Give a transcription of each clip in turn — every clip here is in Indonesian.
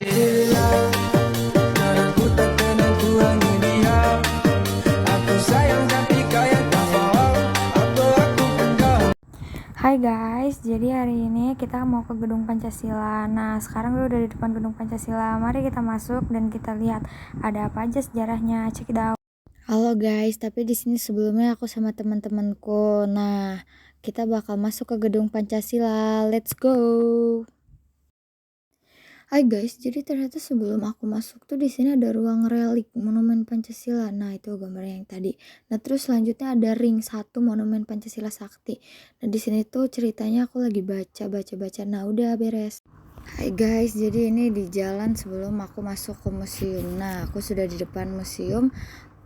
hilang, dan aku tak kenal Tuhannya dia. Aku sayang tapi kayak tak paham apa aku pendam. Hai guys, jadi hari ini kita mau ke Gedung Pancasila. Nah, sekarang gue udah di depan Gedung Pancasila. Mari kita masuk dan kita lihat ada apa aja sejarahnya. Check it out. Halo guys, tapi di sini sebelumnya aku sama teman-temanku. Nah, kita bakal masuk ke Gedung Pancasila. Let's go. Hai guys, jadi ternyata sebelum aku masuk tuh di sini ada ruang relik Monumen Pancasila. Nah, itu gambarnya yang tadi. Nah, terus selanjutnya ada ring 1 Monumen Pancasila Sakti. Nah, di sini tuh ceritanya aku lagi baca. Nah, udah beres. Hai guys, jadi ini di jalan sebelum aku masuk ke museum. Nah, aku sudah di depan museum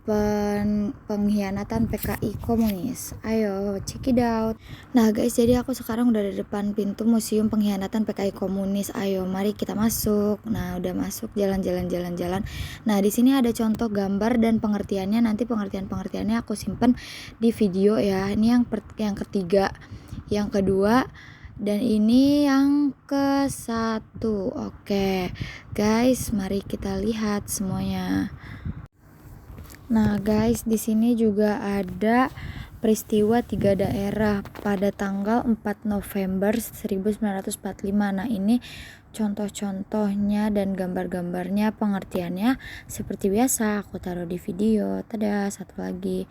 pengkhianatan PKI komunis. Ayo check it out. Nah guys, jadi aku sekarang udah di depan pintu museum pengkhianatan PKI komunis. Ayo mari kita masuk. Nah, udah masuk, jalan-jalan. Nah, di sini ada contoh gambar dan pengertiannya. Nanti pengertiannya aku simpen di video ya. Ini yang ketiga, yang kedua, dan ini yang ke-1. Oke guys, mari kita lihat semuanya. Nah guys, di sini juga ada peristiwa 3 daerah pada tanggal 4 November 1945. Nah, ini contoh-contohnya dan gambar-gambarnya, pengertiannya seperti biasa aku taruh di video. Tada, satu lagi.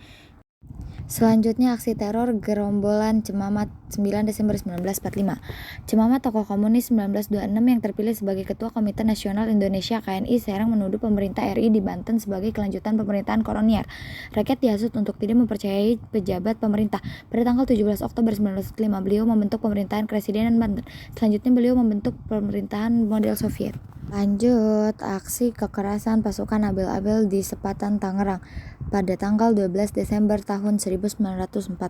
Selanjutnya aksi teror gerombolan Cemamat 9 Desember 1945. Cemamat tokoh komunis 1926 yang terpilih sebagai Ketua Komite Nasional Indonesia KNI Serang menuduh pemerintah RI di Banten sebagai kelanjutan pemerintahan kolonial. Rakyat dihasut untuk tidak mempercayai pejabat pemerintah. Pada tanggal 17 Oktober 1945 beliau membentuk pemerintahan Kepresidenan Banten. Selanjutnya beliau membentuk pemerintahan model Soviet. Lanjut, aksi kekerasan pasukan Abel-Abel di Sepatan Tangerang pada tanggal 12 Desember tahun 1945.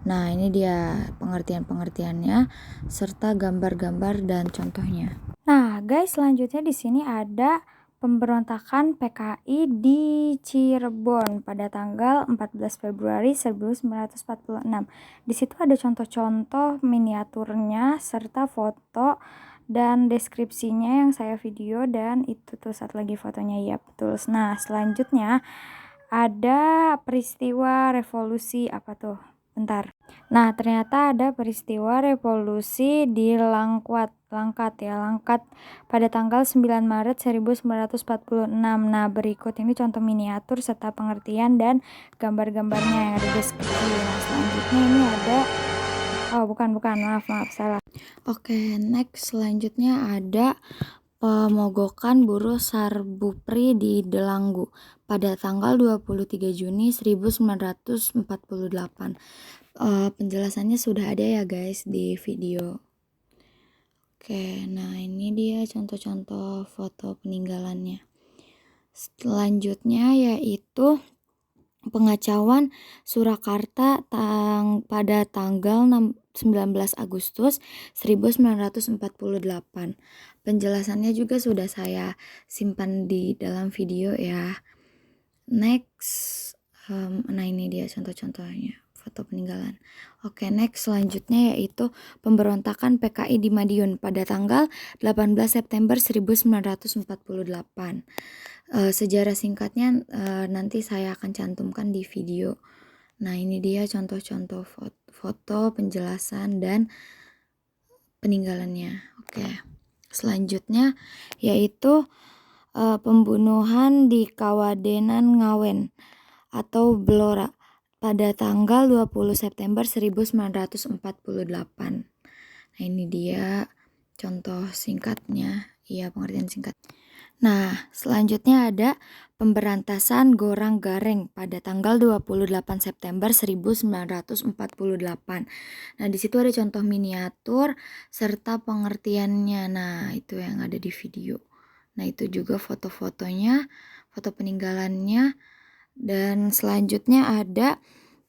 Nah, ini dia pengertiannya serta gambar-gambar dan contohnya. Nah, guys, selanjutnya di sini ada pemberontakan PKI di Cirebon pada tanggal 14 Februari 1946. Di situ ada contoh-contoh miniaturnya serta foto dan deskripsinya yang saya video, dan itu tuh satu lagi fotonya, ya betul. Nah, selanjutnya ada peristiwa revolusi apa tuh? Bentar. Nah, ternyata ada peristiwa revolusi di Langkat pada tanggal 9 Maret 1946. Nah, berikut ini contoh miniatur serta pengertian dan gambar-gambarnya yang ada deskripsi. Nah, selanjutnya ini ada bukan, maaf, salah. Oke, next, selanjutnya ada pemogokan buruh Sarbupri di Delanggu pada tanggal 23 Juni 1948. Penjelasannya sudah ada ya guys di video. Oke, nah ini dia contoh-contoh foto peninggalannya. Selanjutnya yaitu pengacauan Surakarta pada tanggal 19 Agustus 1948. Penjelasannya juga sudah saya simpan di dalam video ya. Next, nah ini dia contoh-contohnya foto peninggalan. Oke, next, selanjutnya yaitu pemberontakan PKI di Madiun pada tanggal 18 September 1948. Sejarah singkatnya nanti saya akan cantumkan di video. Nah, ini dia contoh-contoh foto, penjelasan, dan peninggalannya. Oke. Selanjutnya yaitu pembunuhan di Kawadenan Ngawen atau Blora pada tanggal 20 September 1948. Nah, ini dia contoh singkatnya, pengertian singkat. Nah, selanjutnya ada pemberantasan Gorang Gareng pada tanggal 28 September 1948. Nah, di situ ada contoh miniatur serta pengertiannya. Nah, itu yang ada di video. Nah, itu juga foto-fotonya, foto peninggalannya. Dan selanjutnya ada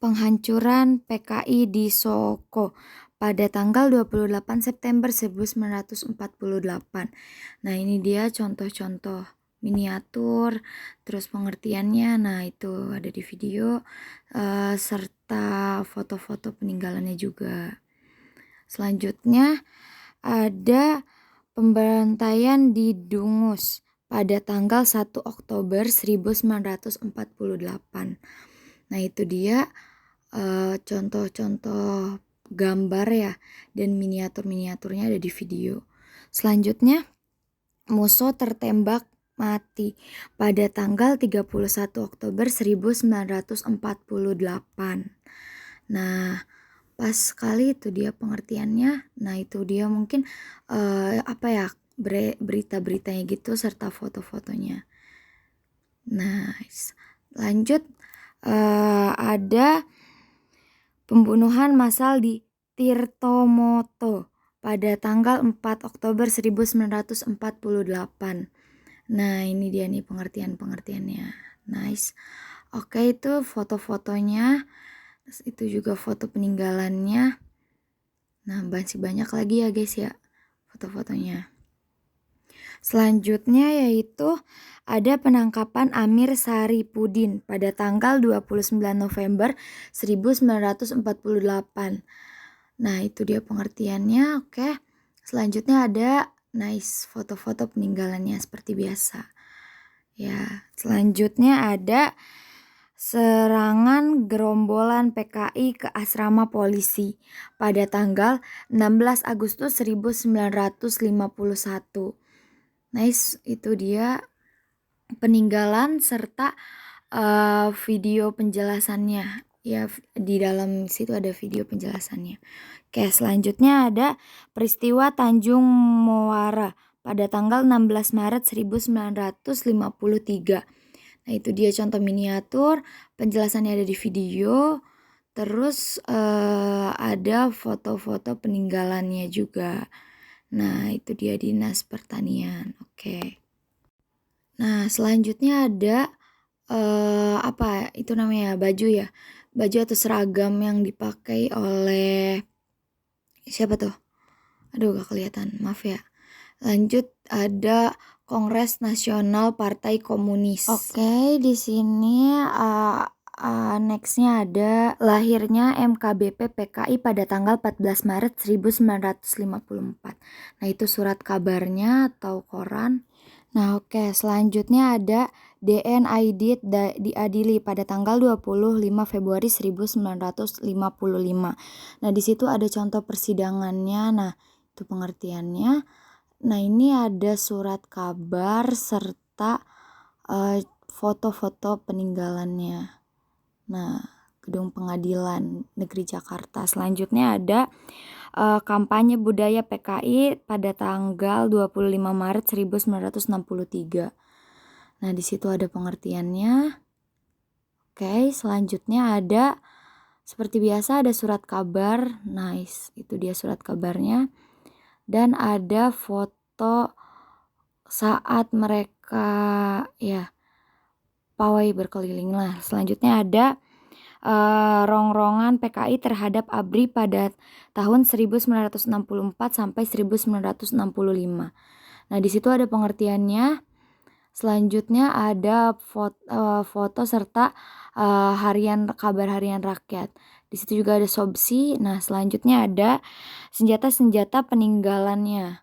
penghancuran PKI di Soko pada tanggal 28 September 1948. Nah, ini dia contoh-contoh miniatur, terus pengertiannya. Nah, itu ada di video serta foto-foto peninggalannya juga. Selanjutnya ada Pembantaian di Dungus pada tanggal 1 Oktober 1948. Nah, itu dia contoh-contoh gambar ya, dan miniatur-miniaturnya ada di video. Selanjutnya, Musso tertembak mati pada tanggal 31 Oktober 1948. Nah, pas sekali itu dia pengertiannya. Nah, itu dia mungkin berita-beritanya gitu serta foto-fotonya. Nice. Lanjut, ada pembunuhan massal di Tirtomoto pada tanggal 4 Oktober 1948. Nah, ini dia nih pengertiannya. Nice. Oke, itu foto-fotonya. Terus itu juga foto peninggalannya. Nah, masih banyak lagi ya guys ya foto-fotonya. Selanjutnya yaitu ada penangkapan Amir Saripudin pada tanggal 29 November 1948. Nah, itu dia pengertiannya. Oke. Selanjutnya ada nice foto-foto peninggalannya seperti biasa. Ya, selanjutnya ada serangan gerombolan PKI ke asrama polisi pada tanggal 16 Agustus 1951. Nice, itu dia peninggalan serta video penjelasannya. Ya, di dalam situ ada video penjelasannya. Oke, selanjutnya ada peristiwa Tanjung Muara pada tanggal 16 Maret 1953. Nah, itu dia contoh miniatur, penjelasannya ada di video. Terus ada foto-foto peninggalannya juga. Nah, itu dia Dinas Pertanian. Oke. Nah, selanjutnya ada itu namanya baju ya. Baju atau seragam yang dipakai oleh siapa tuh? Aduh, gak kelihatan. Maaf ya. Lanjut, ada Kongres Nasional Partai Komunis. Oke, di sini nextnya ada lahirnya MKBP PKI pada tanggal 14 Maret 1954. Nah, itu surat kabarnya atau koran. Nah, oke, selanjutnya ada DN Aidit diadili pada tanggal 25 Februari 1955. Nah, di situ ada contoh persidangannya. Nah, itu pengertiannya. Nah, ini ada surat kabar serta foto-foto peninggalannya. Nah, Gedung Pengadilan Negeri Jakarta. Selanjutnya ada kampanye budaya PKI pada tanggal 25 Maret 1963. Nah, di situ ada pengertiannya. Oke, selanjutnya ada seperti biasa ada surat kabar. Nice, itu dia surat kabarnya. Dan ada foto saat mereka pawai berkeliling lah. Selanjutnya ada rongrongan PKI terhadap ABRI pada tahun 1964 sampai 1965. Nah, di situ ada pengertiannya. Selanjutnya ada foto serta kabar harian rakyat. Di situ juga ada SOBSI. Nah, selanjutnya ada senjata-senjata peninggalannya.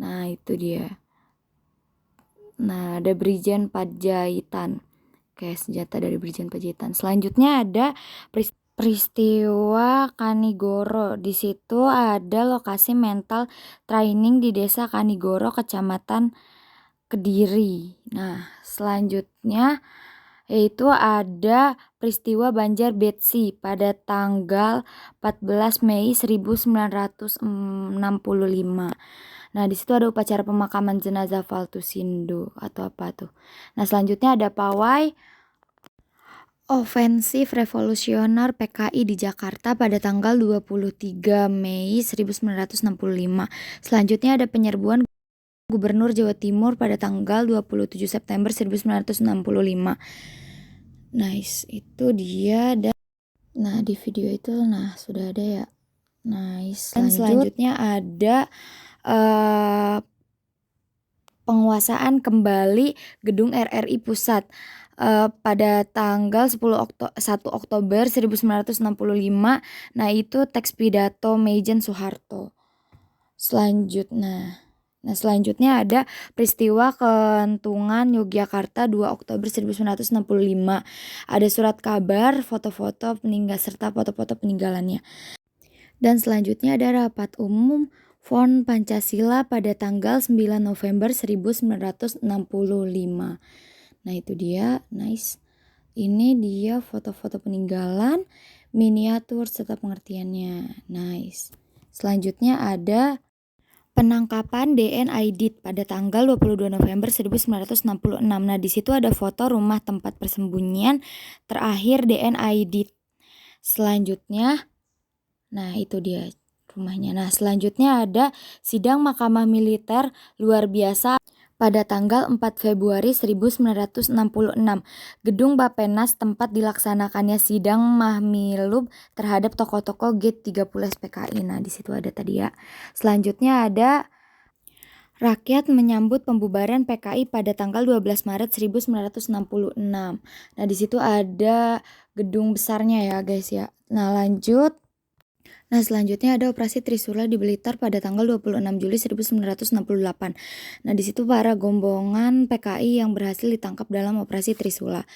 Nah, itu dia. Nah, ada Brigjen Padjaitan. Oke, senjata dari Brigjen Padjaitan. Selanjutnya ada peristiwa Kanigoro. Di situ ada lokasi mental training di Desa Kanigoro, Kecamatan Kediri. Nah, selanjutnya yaitu ada peristiwa Banjar Betsi pada tanggal 14 Mei 1965. Nah, di situ ada upacara pemakaman jenazah Faltusindo atau apa tuh. Nah, selanjutnya ada pawai Ofensif Revolusioner PKI di Jakarta pada tanggal 23 Mei 1965. Selanjutnya ada penyerbuan Gubernur Jawa Timur pada tanggal 27 September 1965. Nice, itu dia. Nah, di video itu sudah ada ya. Nice. Dan selanjutnya ada penguasaan kembali Gedung RRI Pusat pada tanggal 1 Oktober 1965. Nah, itu teks pidato Maijen Soeharto. Selanjutnya, Nah, selanjutnya ada peristiwa Kentungan Yogyakarta 2 Oktober 1965. Ada surat kabar, foto-foto peninggal serta foto-foto peninggalannya. Dan selanjutnya ada rapat umum FON Pancasila pada tanggal 9 November 1965. Nah, itu dia, nice. Ini dia foto-foto peninggalan, miniatur serta pengertiannya. Nice. Selanjutnya ada penangkapan DN Aidit pada tanggal 22 November 1966. Nah, di situ ada foto rumah tempat persembunyian terakhir DN Aidit. Selanjutnya, nah itu dia rumahnya. Nah, selanjutnya ada sidang Mahkamah Militer luar biasa pada tanggal 4 Februari 1966. Gedung Bapenas tempat dilaksanakannya sidang Mahmilub terhadap tokoh-tokoh G30 SPKI. Nah, di situ ada tadi ya. Selanjutnya ada rakyat menyambut pembubaran PKI pada tanggal 12 Maret 1966. Nah, di situ ada gedung besarnya ya, guys ya. Nah, lanjut. Nah, selanjutnya ada operasi Trisula di Blitar pada tanggal 26 Juli 1968. Nah, di situ para gombongan PKI yang berhasil ditangkap dalam operasi Trisula.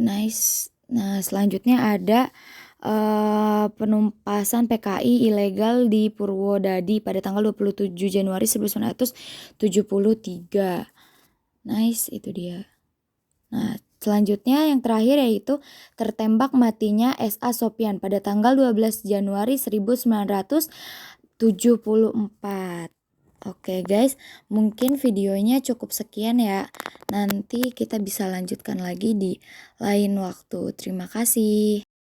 Nice. Nah, selanjutnya ada penumpasan PKI ilegal di Purwodadi pada tanggal 27 Januari 1973. Nice, itu dia. Nah, selanjutnya yang terakhir yaitu tertembak matinya S.A. Sopyan pada tanggal 12 Januari 1974. Oke guys, mungkin videonya cukup sekian ya. Nanti kita bisa lanjutkan lagi di lain waktu. Terima kasih.